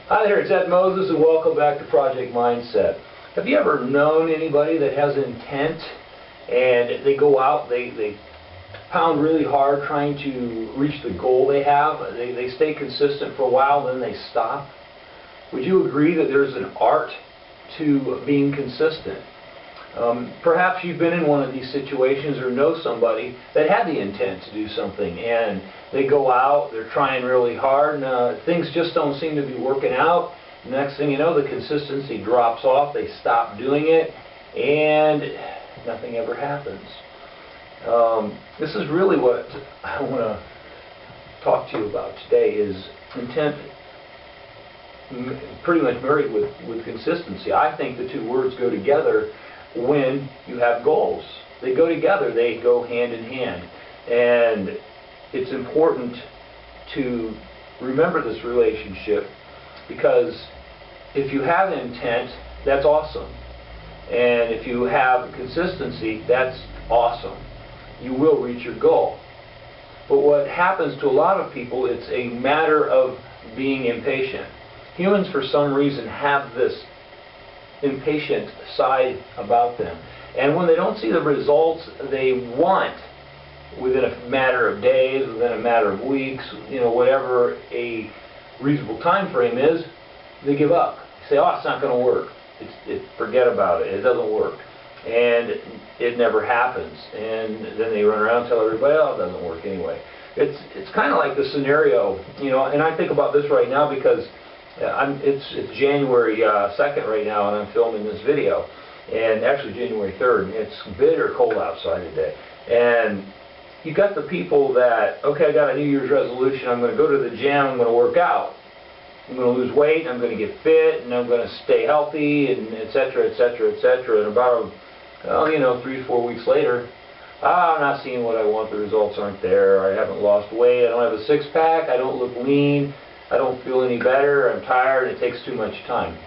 Hi there, it's Ed Moses and welcome back to Project Mindset. Have you ever known anybody that has intent and they go out, they pound really hard trying to reach the goal they have, they stay consistent for a while, then they stop? Would you agree that there's an art to being consistent? Perhaps you've been in one of these situations or know somebody that had the intent to do something and they go out, they're trying really hard, and things just don't seem to be working out. The next thing you know, the consistency drops off, they stop doing it, and nothing ever happens. This is really what I want to talk to you about today, is intent pretty much married with consistency. I think the two words go together when you have goals. They go together, they go hand in hand. And it's important to remember this relationship, because if you have intent, that's awesome. And if you have consistency, that's awesome. You will reach your goal. But what happens to a lot of people, it's a matter of being impatient. Humans, for some reason, have this impatient side about them. And when they don't see the results they want within a matter of days, within a matter of weeks, whatever a reasonable time frame is, they give up. They say, oh, it's not going to work. Forget about it. It doesn't work. And it never happens. And then they run around and tell everybody, oh, it doesn't work anyway. It's kind of like the scenario, and I think about this right now because it's January 2nd right now, and I'm filming this video. And actually January 3rd, and it's bitter cold outside today. And you got the people that, okay, I got a New Year's resolution, I'm going to go to the gym, I'm going to work out. I'm going to lose weight, I'm going to get fit, and I'm going to stay healthy, and etc., etc., etc. And about, 3 to 4 weeks later, I'm not seeing what I want, the results aren't there, I haven't lost weight, I don't have a six-pack, I don't look lean, I don't feel any better, I'm tired, it takes too much time.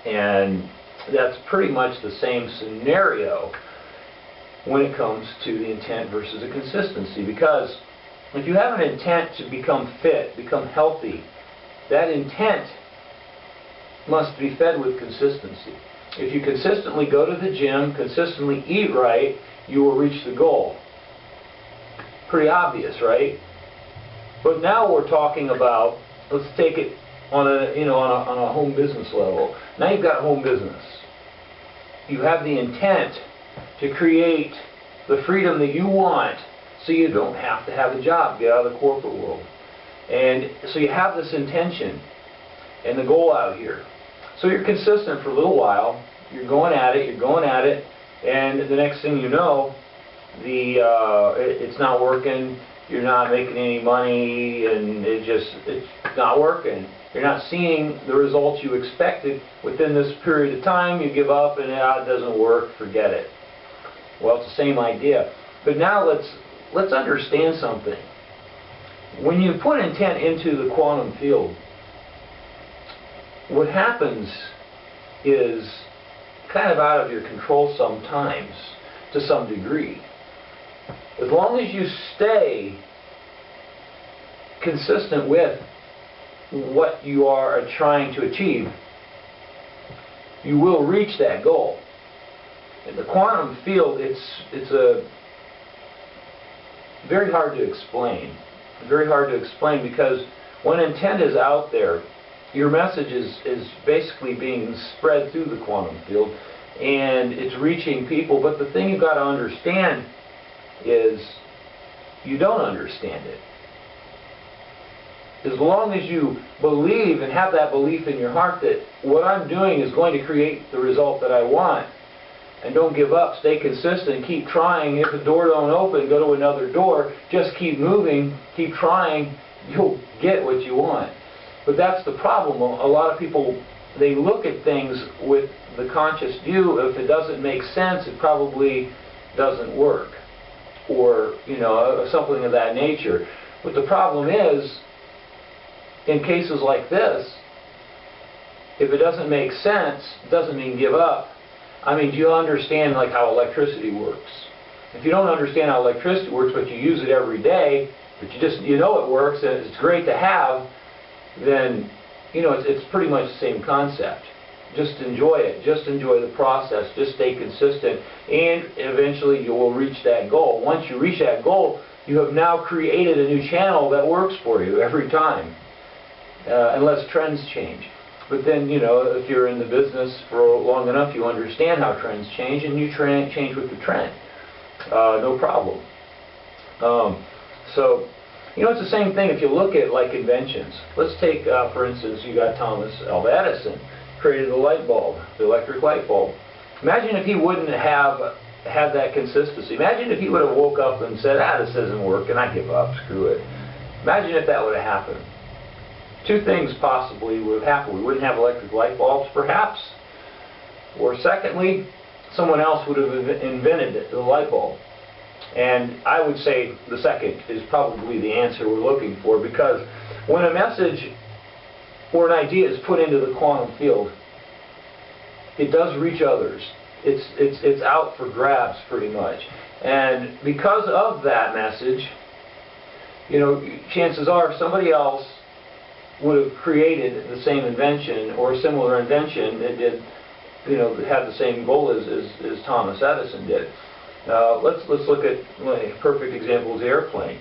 And that's pretty much the same scenario when it comes to the intent versus the consistency. Because if you have an intent to become fit, become healthy, that intent must be fed with consistency. If you consistently go to the gym, consistently eat right, you will reach the goal. Pretty obvious, right? But now we're talking about, let's take it on a home business level. Now you've got a home business. You have the intent to create the freedom that you want so you don't have to have a job, get out of the corporate world. And so you have this intention and the goal out here. So you're consistent for a little while, you're going at it, and the next thing you know, it's not working, you're not making any money, and it's not working. You're not seeing the results you expected within this period of time. You give up and it doesn't work, forget it. Well, it's the same idea. But now let's understand something. When you put intent into the quantum field, what happens is kind of out of your control sometimes, to some degree. As long as you stay consistent with what you are trying to achieve, you will reach that goal. In the quantum field, it's a very hard to explain. Very hard to explain, because when intent is out there, your message is basically being spread through the quantum field, and it's reaching people. But the thing you've got to understand is you don't understand it. As long as you believe and have that belief in your heart that what I'm doing is going to create the result that I want, and don't give up, stay consistent, keep trying. If the door don't open, go to another door. Just keep moving, keep trying, you'll get what you want. But that's the problem. A lot of people, they look at things with the conscious view, if it doesn't make sense, it probably doesn't work. Or, something of that nature. But the problem is, in cases like this, if it doesn't make sense, it doesn't mean give up. I mean, do you understand how electricity works? If you don't understand how electricity works, but you use it every day, but you know it works and it's great to have, then it's pretty much the same concept. Just enjoy it. Just enjoy the process. Just stay consistent, and eventually you will reach that goal. Once you reach that goal, you have now created a new channel that works for you every time, unless trends change. But then, if you're in the business for long enough, you understand how trends change, and you change with the trend. No problem. So, it's the same thing if you look at like inventions. Let's take, for instance, you got Thomas Alva Edison, created the light bulb, the electric light bulb. Imagine if he wouldn't have had that consistency. Imagine if he would have woke up and said, this doesn't work, and I give up, screw it. Imagine if that would have happened. Two things possibly would have happened. We wouldn't have electric light bulbs, perhaps. Or secondly, someone else would have invented the light bulb. And I would say the second is probably the answer we're looking for, because when a message or an idea is put into the quantum field, it does reach others. It's out for grabs pretty much. And because of that message, chances are somebody else would have created the same invention or a similar invention that did, had the same goal as Thomas Edison did. Let's look at a perfect example is the airplane.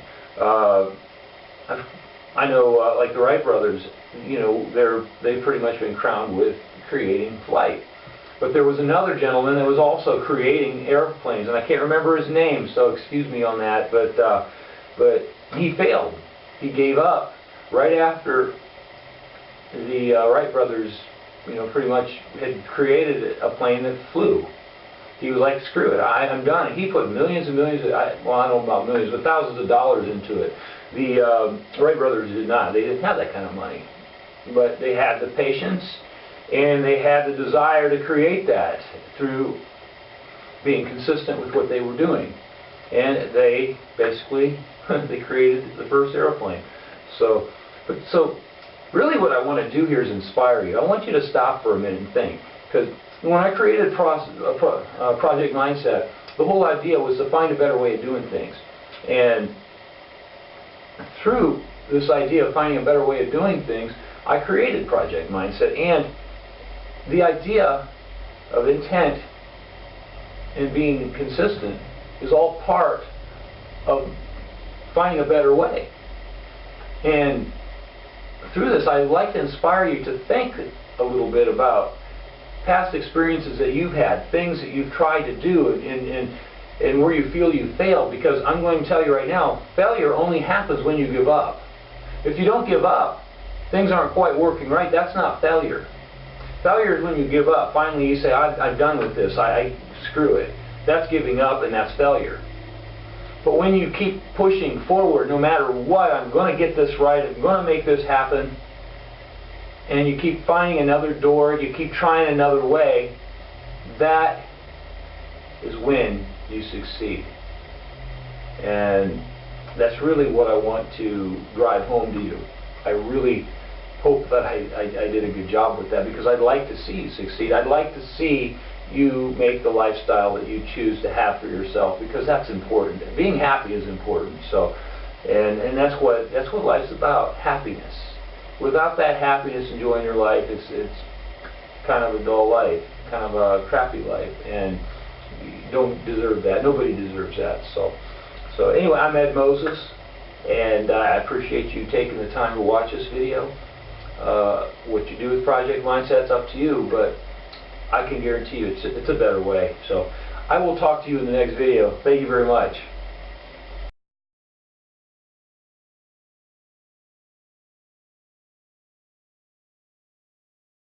I know, like the Wright brothers, they've pretty much been crowned with creating flight. But there was another gentleman that was also creating airplanes, and I can't remember his name, so excuse me on that. But he failed. He gave up right after the Wright brothers, pretty much had created a plane that flew. He was like, screw it, I'm done. He put millions and millions, I don't know about millions, but thousands of dollars into it. The Wright brothers did not. They didn't have that kind of money. But they had the patience, and they had the desire to create that through being consistent with what they were doing. And they basically, they created the first airplane. So really what I want to do here is inspire you. I want you to stop for a minute and think. Because when I created Project Mindset, the whole idea was to find a better way of doing things. And through this idea of finding a better way of doing things, I created Project Mindset. And the idea of intent and being consistent is all part of finding a better way. And through this, I'd like to inspire you to think a little bit about past experiences that you've had, things that you've tried to do, and where you feel you failed. Because I'm going to tell you right now, failure only happens when you give up. If you don't give up, things aren't quite working right, that's not failure. Failure is when you give up. Finally you say, I'm done with this, I screw it. That's giving up, and that's failure. But when you keep pushing forward, no matter what, I'm going to get this right, I'm going to make this happen, and you keep finding another door, you keep trying another way, that is when you succeed. And that's really what I want to drive home to you. I really hope that I did a good job with that, because I'd like to see you succeed. I'd like to see you make the lifestyle that you choose to have for yourself, because that's important. Being happy is important. So, and that's what life's about, happiness. Without that happiness, enjoying your life, it's kind of a dull life, kind of a crappy life, and you don't deserve that. Nobody deserves that. So anyway, I'm Ed Moses, and I appreciate you taking the time to watch this video. What you do with Project Mindset's up to you, but I can guarantee you it's a better way. So I will talk to you in the next video. Thank you very much.